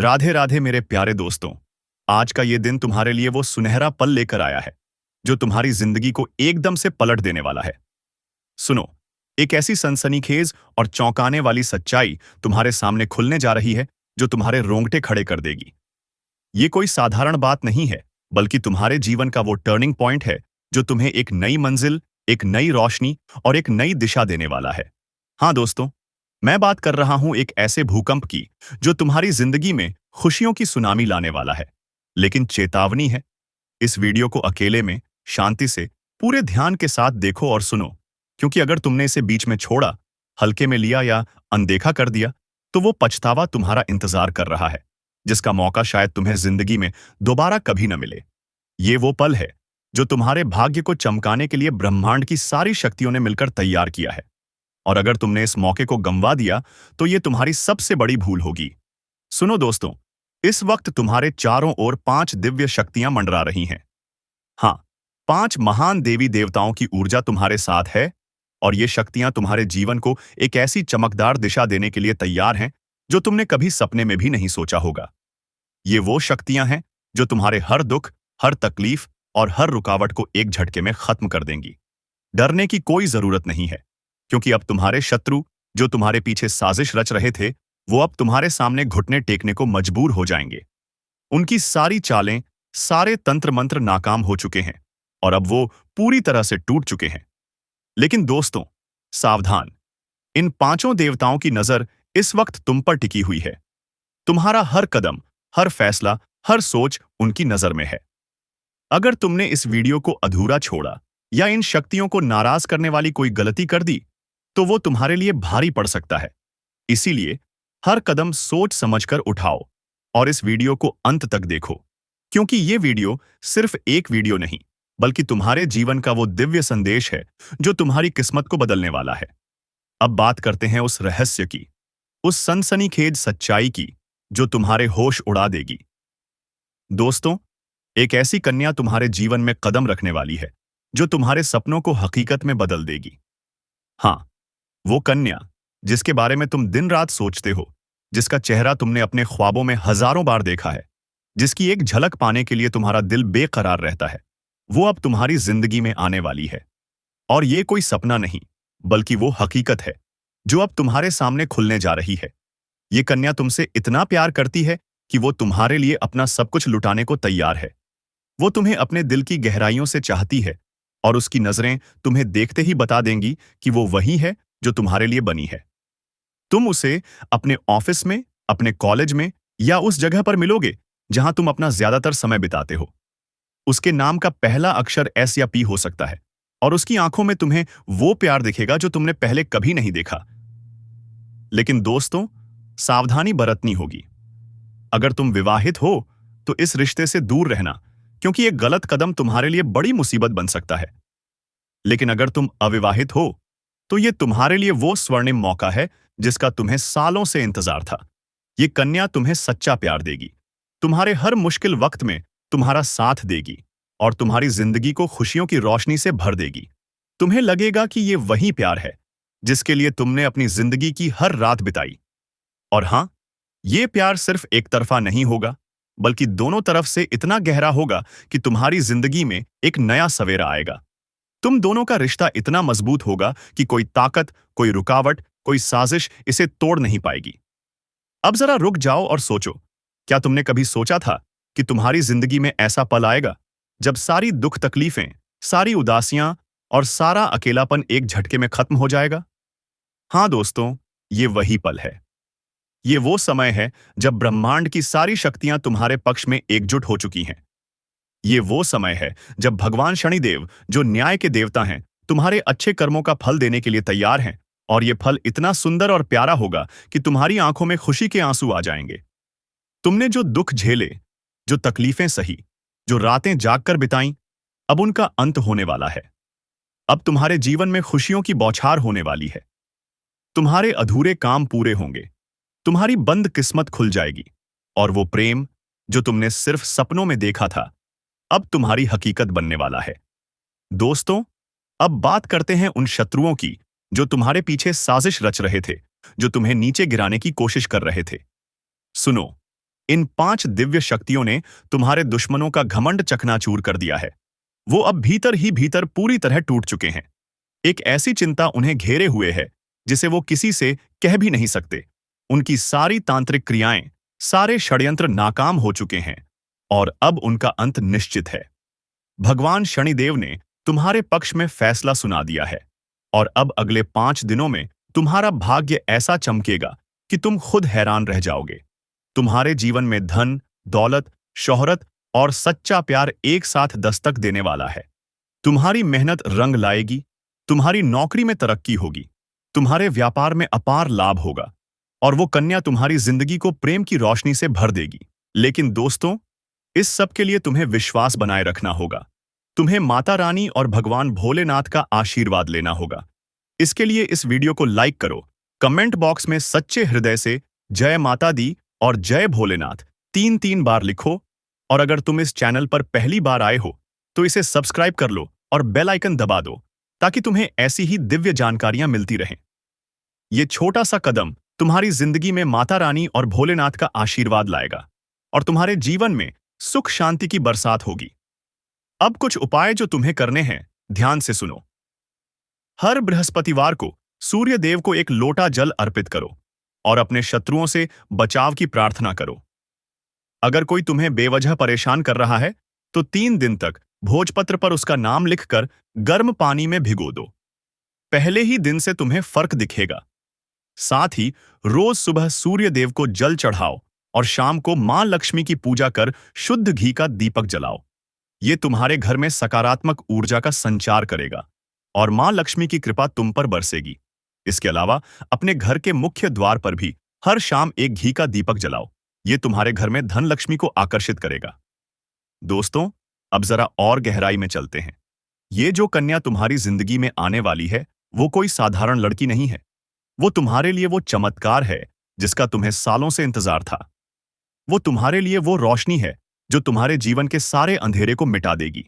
राधे राधे मेरे प्यारे दोस्तों। आज का ये दिन तुम्हारे लिए वो सुनहरा पल लेकर आया है जो तुम्हारी जिंदगी को एकदम से पलट देने वाला है। सुनो, एक ऐसी सनसनीखेज और चौंकाने वाली सच्चाई तुम्हारे सामने खुलने जा रही है जो तुम्हारे रोंगटे खड़े कर देगी। ये कोई साधारण बात नहीं है, बल्कि तुम्हारे जीवन का वो टर्निंग पॉइंट है जो तुम्हें एक नई मंजिल, एक नई रोशनी और एक नई दिशा देने वाला है। हाँ दोस्तों, मैं बात कर रहा हूं एक ऐसे भूकंप की जो तुम्हारी जिंदगी में खुशियों की सुनामी लाने वाला है। लेकिन चेतावनी है, इस वीडियो को अकेले में, शांति से, पूरे ध्यान के साथ देखो और सुनो, क्योंकि अगर तुमने इसे बीच में छोड़ा, हल्के में लिया या अनदेखा कर दिया, तो वो पछतावा तुम्हारा इंतजार कर रहा है, जिसका मौका शायद तुम्हें जिंदगी में दोबारा कभी न मिले। ये वो पल है जो तुम्हारे भाग्य को चमकाने के लिए ब्रह्मांड की सारी शक्तियों ने मिलकर तैयार किया है। और अगर तुमने इस मौके को गंवा दिया, तो ये तुम्हारी सबसे बड़ी भूल होगी। सुनो दोस्तों, इस वक्त तुम्हारे चारों ओर 5 दिव्य शक्तियां मंडरा रही हैं। हाँ, 5 महान देवी देवताओं की ऊर्जा तुम्हारे साथ है, और ये शक्तियां तुम्हारे जीवन को एक ऐसी चमकदार दिशा देने के लिए तैयार हैं जो तुमने कभी सपने में भी नहीं सोचा होगा। ये वो शक्तियां हैं जो तुम्हारे हर दुख, हर तकलीफ और हर रुकावट को एक झटके में खत्म कर देंगी। डरने की कोई जरूरत नहीं है, क्योंकि अब तुम्हारे शत्रु, जो तुम्हारे पीछे साजिश रच रहे थे, वो अब तुम्हारे सामने घुटने टेकने को मजबूर हो जाएंगे। उनकी सारी चालें, सारे तंत्र मंत्र नाकाम हो चुके हैं, और अब वो पूरी तरह से टूट चुके हैं। लेकिन दोस्तों, सावधान, इन 5 देवताओं की नजर इस वक्त तुम पर टिकी हुई है। तुम्हारा हर कदम, हर फैसला, हर सोच उनकी नजर में है। अगर तुमने इस वीडियो को अधूरा छोड़ा या इन शक्तियों को नाराज करने वाली कोई गलती कर दी, तो वो तुम्हारे लिए भारी पड़ सकता है। इसीलिए हर कदम सोच समझकर उठाओ और इस वीडियो को अंत तक देखो, क्योंकि ये वीडियो सिर्फ एक वीडियो नहीं, बल्कि तुम्हारे जीवन का वो दिव्य संदेश है जो तुम्हारी किस्मत को बदलने वाला है। अब बात करते हैं उस रहस्य की, उस सनसनीखेज सच्चाई की जो तुम्हारे होश उड़ा देगी। दोस्तों, एक ऐसी कन्या तुम्हारे जीवन में कदम रखने वाली है जो तुम्हारे सपनों को हकीकत में बदल देगी। हाँ, वो कन्या जिसके बारे में तुम दिन रात सोचते हो, जिसका चेहरा तुमने अपने ख्वाबों में हजारों बार देखा है, जिसकी एक झलक पाने के लिए तुम्हारा दिल बेकरार रहता है, वो अब तुम्हारी जिंदगी में आने वाली है। और ये कोई सपना नहीं, बल्कि वो हकीकत है जो अब तुम्हारे सामने खुलने जा रही है। ये कन्या तुमसे इतना प्यार करती है कि वो तुम्हारे लिए अपना सब कुछ लुटाने को तैयार है। वो तुम्हें अपने दिल की गहराइयों से चाहती है, और उसकी नजरें तुम्हें देखते ही बता देंगी कि वो वही है जो तुम्हारे लिए बनी है। तुम उसे अपने ऑफिस में, अपने कॉलेज में, या उस जगह पर मिलोगे जहां तुम अपना ज्यादातर समय बिताते हो। उसके नाम का पहला अक्षर एस या पी हो सकता है, और उसकी आंखों में तुम्हें वो प्यार दिखेगा जो तुमने पहले कभी नहीं देखा। लेकिन दोस्तों, सावधानी बरतनी होगी। अगर तुम विवाहित हो तो इस रिश्ते से दूर रहना, क्योंकि एक गलत कदम तुम्हारे लिए बड़ी मुसीबत बन सकता है। लेकिन अगर तुम अविवाहित हो तो ये तुम्हारे लिए वो स्वर्णिम मौका है जिसका तुम्हें सालों से इंतजार था। ये कन्या तुम्हें सच्चा प्यार देगी, तुम्हारे हर मुश्किल वक्त में तुम्हारा साथ देगी, और तुम्हारी जिंदगी को खुशियों की रोशनी से भर देगी। तुम्हें लगेगा कि ये वही प्यार है जिसके लिए तुमने अपनी जिंदगी की हर रात बिताई। और हां, ये प्यार सिर्फ एक तरफा नहीं होगा, बल्कि दोनों तरफ से इतना गहरा होगा कि तुम्हारी जिंदगी में एक नया सवेरा आएगा। तुम दोनों का रिश्ता इतना मजबूत होगा कि कोई ताकत, कोई रुकावट, कोई साजिश इसे तोड़ नहीं पाएगी। अब जरा रुक जाओ और सोचो, क्या तुमने कभी सोचा था कि तुम्हारी जिंदगी में ऐसा पल आएगा जब सारी दुख तकलीफें, सारी उदासियां और सारा अकेलापन एक झटके में खत्म हो जाएगा? हाँ दोस्तों, ये वही पल है। ये वो समय है जब ब्रह्मांड की सारी शक्तियां तुम्हारे पक्ष में एकजुट हो चुकी हैं। ये वो समय है जब भगवान शनिदेव, जो न्याय के देवता हैं, तुम्हारे अच्छे कर्मों का फल देने के लिए तैयार हैं, और ये फल इतना सुंदर और प्यारा होगा कि तुम्हारी आंखों में खुशी के आंसू आ जाएंगे। तुमने जो दुख झेले, जो तकलीफें सही, जो रातें जागकर बिताई, अब उनका अंत होने वाला है। अब तुम्हारे जीवन में खुशियों की बौछार होने वाली है। तुम्हारे अधूरे काम पूरे होंगे, तुम्हारी बंद किस्मत खुल जाएगी, और वो प्रेम जो तुमने सिर्फ सपनों में देखा था, अब तुम्हारी हकीकत बनने वाला है। दोस्तों, अब बात करते हैं उन शत्रुओं की जो तुम्हारे पीछे साजिश रच रहे थे, जो तुम्हें नीचे गिराने की कोशिश कर रहे थे। सुनो, इन 5 दिव्य शक्तियों ने तुम्हारे दुश्मनों का घमंड चकनाचूर कर दिया है। वो अब भीतर ही भीतर पूरी तरह टूट चुके हैं। एक ऐसी चिंता उन्हें घेरे हुए है जिसे वो किसी से कह भी नहीं सकते। उनकी सारी तांत्रिक क्रियाएं, सारे षड्यंत्र नाकाम हो चुके हैं और अब उनका अंत निश्चित है। भगवान शनिदेव ने तुम्हारे पक्ष में फैसला सुना दिया है और अब अगले 5 दिनों में तुम्हारा भाग्य ऐसा चमकेगा कि तुम खुद हैरान रह जाओगे। तुम्हारे जीवन में धन, दौलत, शोहरत और सच्चा प्यार एक साथ दस्तक देने वाला है। तुम्हारी मेहनत रंग लाएगी, तुम्हारी नौकरी में तरक्की होगी, तुम्हारे व्यापार में अपार लाभ होगा और वो कन्या तुम्हारी जिंदगी को प्रेम की रोशनी से भर देगी। लेकिन दोस्तों, इस सब के लिए तुम्हें विश्वास बनाए रखना होगा। तुम्हें माता रानी और भगवान भोलेनाथ का आशीर्वाद लेना होगा। इसके लिए इस वीडियो को लाइक करो, कमेंट बॉक्स में सच्चे हृदय से जय माता दी और जय भोलेनाथ 3-3 बार लिखो और अगर तुम इस चैनल पर पहली बार आए हो तो इसे सब्सक्राइब कर लो और बेल आइकन दबा दो ताकि तुम्हें ऐसी ही दिव्य जानकारियां मिलती रहें। ये छोटा सा कदम तुम्हारी जिंदगी में माता रानी और भोलेनाथ का आशीर्वाद लाएगा और तुम्हारे जीवन में सुख शांति की बरसात होगी। अब कुछ उपाय जो तुम्हें करने हैं, ध्यान से सुनो। हर बृहस्पतिवार को सूर्य देव को एक लोटा जल अर्पित करो और अपने शत्रुओं से बचाव की प्रार्थना करो। अगर कोई तुम्हें बेवजह परेशान कर रहा है तो 3 दिन तक भोजपत्र पर उसका नाम लिखकर गर्म पानी में भिगो दो। पहले ही दिन से तुम्हें फर्क दिखेगा। साथ ही रोज सुबह सूर्य देव को जल चढ़ाओ और शाम को मां लक्ष्मी की पूजा कर शुद्ध घी का दीपक जलाओ। ये तुम्हारे घर में सकारात्मक ऊर्जा का संचार करेगा और मां लक्ष्मी की कृपा तुम पर बरसेगी। इसके अलावा अपने घर के मुख्य द्वार पर भी हर शाम एक घी का दीपक जलाओ। ये तुम्हारे घर में धन लक्ष्मी को आकर्षित करेगा। दोस्तों, अब जरा और गहराई में चलते हैं। ये जो कन्या तुम्हारी जिंदगी में आने वाली है, वो कोई साधारण लड़की नहीं है। वो तुम्हारे लिए वो चमत्कार है जिसका तुम्हें सालों से इंतजार था। वो तुम्हारे लिए वो रोशनी है जो तुम्हारे जीवन के सारे अंधेरे को मिटा देगी।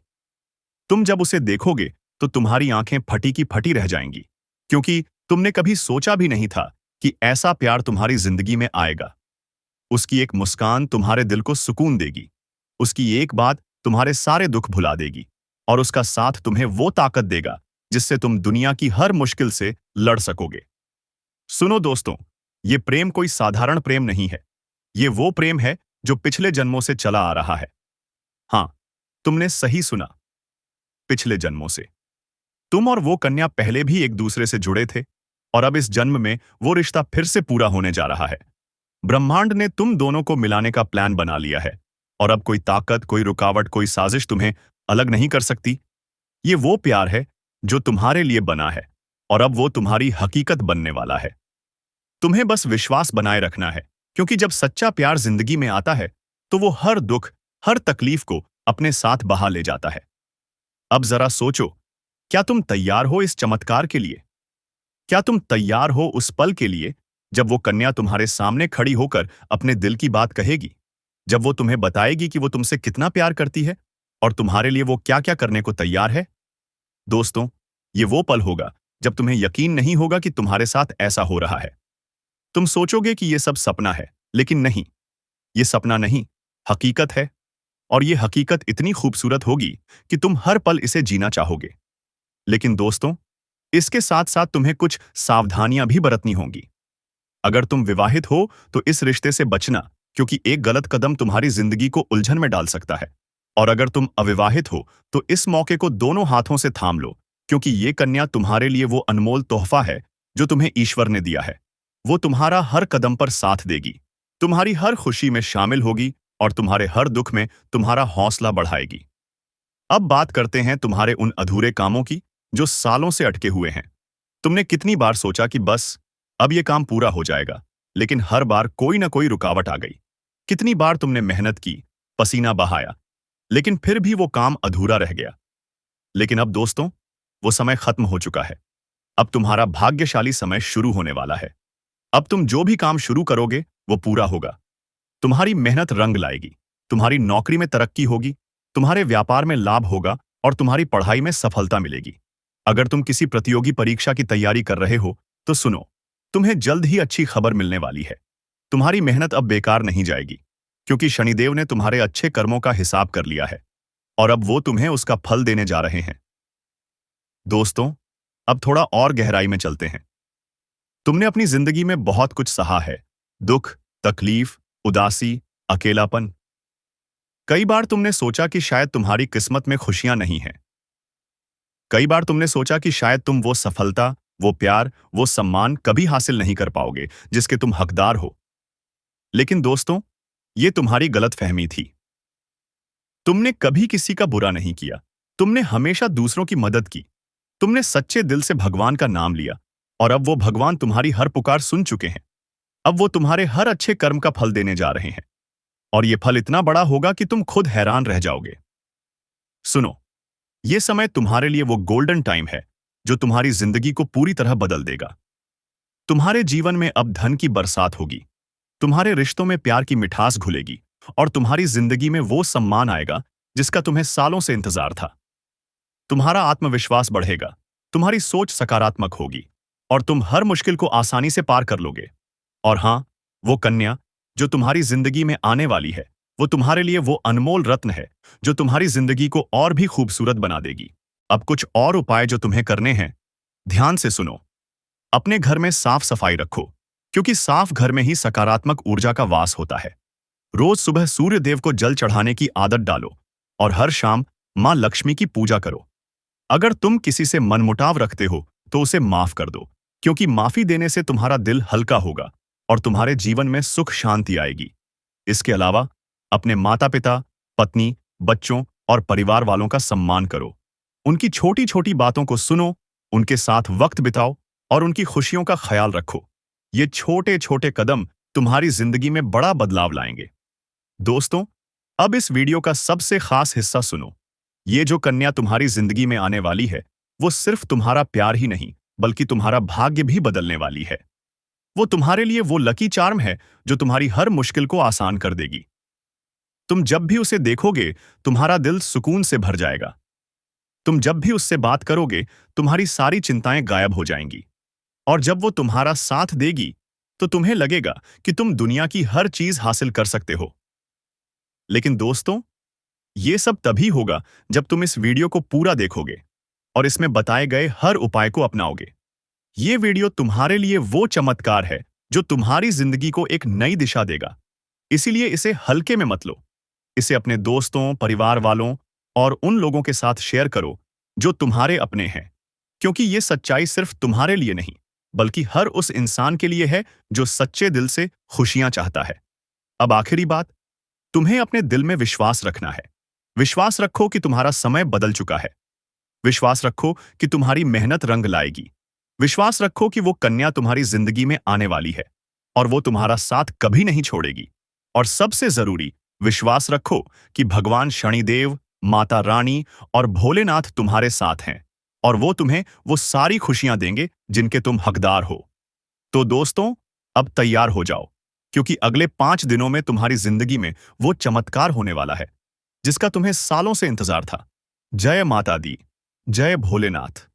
तुम जब उसे देखोगे तो तुम्हारी आंखें फटी की फटी रह जाएंगी, क्योंकि तुमने कभी सोचा भी नहीं था कि ऐसा प्यार तुम्हारी जिंदगी में आएगा। उसकी एक मुस्कान तुम्हारे दिल को सुकून देगी। उसकी एक बात तुम्हारे सारे दुख भुला देगी और उसका साथ तुम्हें वो ताकत देगा जिससे तुम दुनिया की हर मुश्किल से लड़ सकोगे। सुनो दोस्तों, ये प्रेम कोई साधारण प्रेम नहीं है। ये वो प्रेम है जो पिछले जन्मों से चला आ रहा है। हां, तुमने सही सुना, पिछले जन्मों से। तुम और वो कन्या पहले भी एक दूसरे से जुड़े थे और अब इस जन्म में वो रिश्ता फिर से पूरा होने जा रहा है। ब्रह्मांड ने तुम दोनों को मिलाने का प्लान बना लिया है और अब कोई ताकत, कोई रुकावट, कोई साजिश तुम्हें अलग नहीं कर सकती। ये वो प्यार है जो तुम्हारे लिए बना है और अब वो तुम्हारी हकीकत बनने वाला है। तुम्हें बस विश्वास बनाए रखना है, क्योंकि जब सच्चा प्यार जिंदगी में आता है तो वो हर दुख, हर तकलीफ को अपने साथ बहा ले जाता है। अब जरा सोचो, क्या तुम तैयार हो इस चमत्कार के लिए? क्या तुम तैयार हो उस पल के लिए जब वो कन्या तुम्हारे सामने खड़ी होकर अपने दिल की बात कहेगी, जब वो तुम्हें बताएगी कि वो तुमसे कितना प्यार करती है और तुम्हारे लिए वो क्या-क्या करने को तैयार है? दोस्तों, ये वो पल होगा जब तुम्हें यकीन नहीं होगा कि तुम्हारे साथ ऐसा हो रहा है। तुम सोचोगे कि ये सब सपना है, लेकिन नहीं, ये सपना नहीं, हकीकत है। और ये हकीकत इतनी खूबसूरत होगी कि तुम हर पल इसे जीना चाहोगे। लेकिन दोस्तों, इसके साथ साथ तुम्हें कुछ सावधानियां भी बरतनी होंगी। अगर तुम विवाहित हो तो इस रिश्ते से बचना, क्योंकि एक गलत कदम तुम्हारी जिंदगी को उलझन में डाल सकता है। और अगर तुम अविवाहित हो तो इस मौके को दोनों हाथों से थाम लो, क्योंकि ये कन्या तुम्हारे लिए वो अनमोल तोहफा है जो तुम्हें ईश्वर ने दिया है। वो तुम्हारा हर कदम पर साथ देगी, तुम्हारी हर खुशी में शामिल होगी और तुम्हारे हर दुख में तुम्हारा हौसला बढ़ाएगी। अब बात करते हैं तुम्हारे उन अधूरे कामों की जो सालों से अटके हुए हैं। तुमने कितनी बार सोचा कि बस अब ये काम पूरा हो जाएगा, लेकिन हर बार कोई ना कोई रुकावट आ गई। कितनी बार तुमने मेहनत की, पसीना बहाया, लेकिन फिर भी वो काम अधूरा रह गया। लेकिन अब दोस्तों, वो समय खत्म हो चुका है। अब तुम्हारा भाग्यशाली समय शुरू होने वाला है। अब तुम जो भी काम शुरू करोगे वो पूरा होगा। तुम्हारी मेहनत रंग लाएगी, तुम्हारी नौकरी में तरक्की होगी, तुम्हारे व्यापार में लाभ होगा और तुम्हारी पढ़ाई में सफलता मिलेगी। अगर तुम किसी प्रतियोगी परीक्षा की तैयारी कर रहे हो तो सुनो, तुम्हें जल्द ही अच्छी खबर मिलने वाली है। तुम्हारी मेहनत अब बेकार नहीं जाएगी। क्योंकि शनिदेव ने तुम्हारे अच्छे कर्मों का हिसाब कर लिया है और अब वो तुम्हें उसका फल देने जा रहे हैं। दोस्तों, अब थोड़ा और गहराई में चलते हैं। तुमने अपनी जिंदगी में बहुत कुछ सहा है। दुख, तकलीफ, उदासी, अकेलापन। कई बार तुमने सोचा कि शायद तुम्हारी किस्मत में खुशियां नहीं हैं। कई बार तुमने सोचा कि शायद तुम वो सफलता, वो प्यार, वो सम्मान कभी हासिल नहीं कर पाओगे जिसके तुम हकदार हो। लेकिन दोस्तों, ये तुम्हारी गलतफहमी थी। तुमने कभी किसी का बुरा नहीं किया। तुमने हमेशा दूसरों की मदद की। तुमने सच्चे दिल से भगवान का नाम लिया और अब वो भगवान तुम्हारी हर पुकार सुन चुके हैं। अब वो तुम्हारे हर अच्छे कर्म का फल देने जा रहे हैं और ये फल इतना बड़ा होगा कि तुम खुद हैरान रह जाओगे। सुनो, ये समय तुम्हारे लिए वो गोल्डन टाइम है जो तुम्हारी जिंदगी को पूरी तरह बदल देगा। तुम्हारे जीवन में अब धन की बरसात होगी, तुम्हारे रिश्तों में प्यार की मिठास घुलेगी और तुम्हारी जिंदगी में वो सम्मान आएगा जिसका तुम्हें सालों से इंतजार था। तुम्हारा आत्मविश्वास बढ़ेगा, तुम्हारी सोच सकारात्मक होगी और तुम हर मुश्किल को आसानी से पार कर लोगे। और हाँ, वो कन्या जो तुम्हारी जिंदगी में आने वाली है, वो तुम्हारे लिए वो अनमोल रत्न है जो तुम्हारी जिंदगी को और भी खूबसूरत बना देगी। अब कुछ और उपाय जो तुम्हें करने हैं, ध्यान से सुनो। अपने घर में साफ सफाई रखो, क्योंकि साफ घर में ही सकारात्मक ऊर्जा का वास होता है। रोज सुबह सूर्य देव को जल चढ़ाने की आदत डालो और हर शाम मां लक्ष्मी की पूजा करो। अगर तुम किसी से मनमुटाव रखते हो तो उसे माफ कर दो, क्योंकि माफी देने से तुम्हारा दिल हल्का होगा और तुम्हारे जीवन में सुख शांति आएगी। इसके अलावा अपने माता पिता, पत्नी, बच्चों और परिवार वालों का सम्मान करो। उनकी छोटी छोटी बातों को सुनो, उनके साथ वक्त बिताओ और उनकी खुशियों का ख्याल रखो। ये छोटे छोटे कदम तुम्हारी जिंदगी में बड़ा बदलाव लाएंगे। दोस्तों, अब इस वीडियो का सबसे खास हिस्सा सुनो। ये जो कन्या तुम्हारी जिंदगी में आने वाली है, वो सिर्फ तुम्हारा प्यार ही नहीं, बल्कि तुम्हारा भाग्य भी बदलने वाली है। वो तुम्हारे लिए वो लकी चार्म है जो तुम्हारी हर मुश्किल को आसान कर देगी। तुम जब भी उसे देखोगे, तुम्हारा दिल सुकून से भर जाएगा। तुम जब भी उससे बात करोगे, तुम्हारी सारी चिंताएं गायब हो जाएंगी। और जब वो तुम्हारा साथ देगी, तो तुम्हें लगेगा कि तुम दुनिया की हर चीज हासिल कर सकते हो। लेकिन दोस्तों, ये सब तभी होगा जब तुम इस वीडियो को पूरा देखोगे और इसमें बताए गए हर उपाय को अपनाओगे। ये वीडियो तुम्हारे लिए वो चमत्कार है जो तुम्हारी जिंदगी को एक नई दिशा देगा। इसीलिए इसे हल्के में मत लो। इसे अपने दोस्तों, परिवार वालों और उन लोगों के साथ शेयर करो जो तुम्हारे अपने हैं, क्योंकि ये सच्चाई सिर्फ तुम्हारे लिए नहीं, बल्कि हर उस इंसान के लिए है जो सच्चे दिल से खुशियां चाहता है। अब आखिरी बात, तुम्हें अपने दिल में विश्वास रखना है। विश्वास रखो कि तुम्हारा समय बदल चुका है। विश्वास रखो कि तुम्हारी मेहनत रंग लाएगी। विश्वास रखो कि वो कन्या तुम्हारी जिंदगी में आने वाली है और वो तुम्हारा साथ कभी नहीं छोड़ेगी। और सबसे जरूरी, विश्वास रखो कि भगवान शनिदेव, माता रानी और भोलेनाथ तुम्हारे साथ हैं और वो तुम्हें वो सारी खुशियां देंगे जिनके तुम हकदार हो। तो दोस्तों, अब तैयार हो जाओ, क्योंकि अगले 5 दिनों में तुम्हारी जिंदगी में वो चमत्कार होने वाला है जिसका तुम्हें सालों से इंतजार था। जय माता दी, जय भोलेनाथ।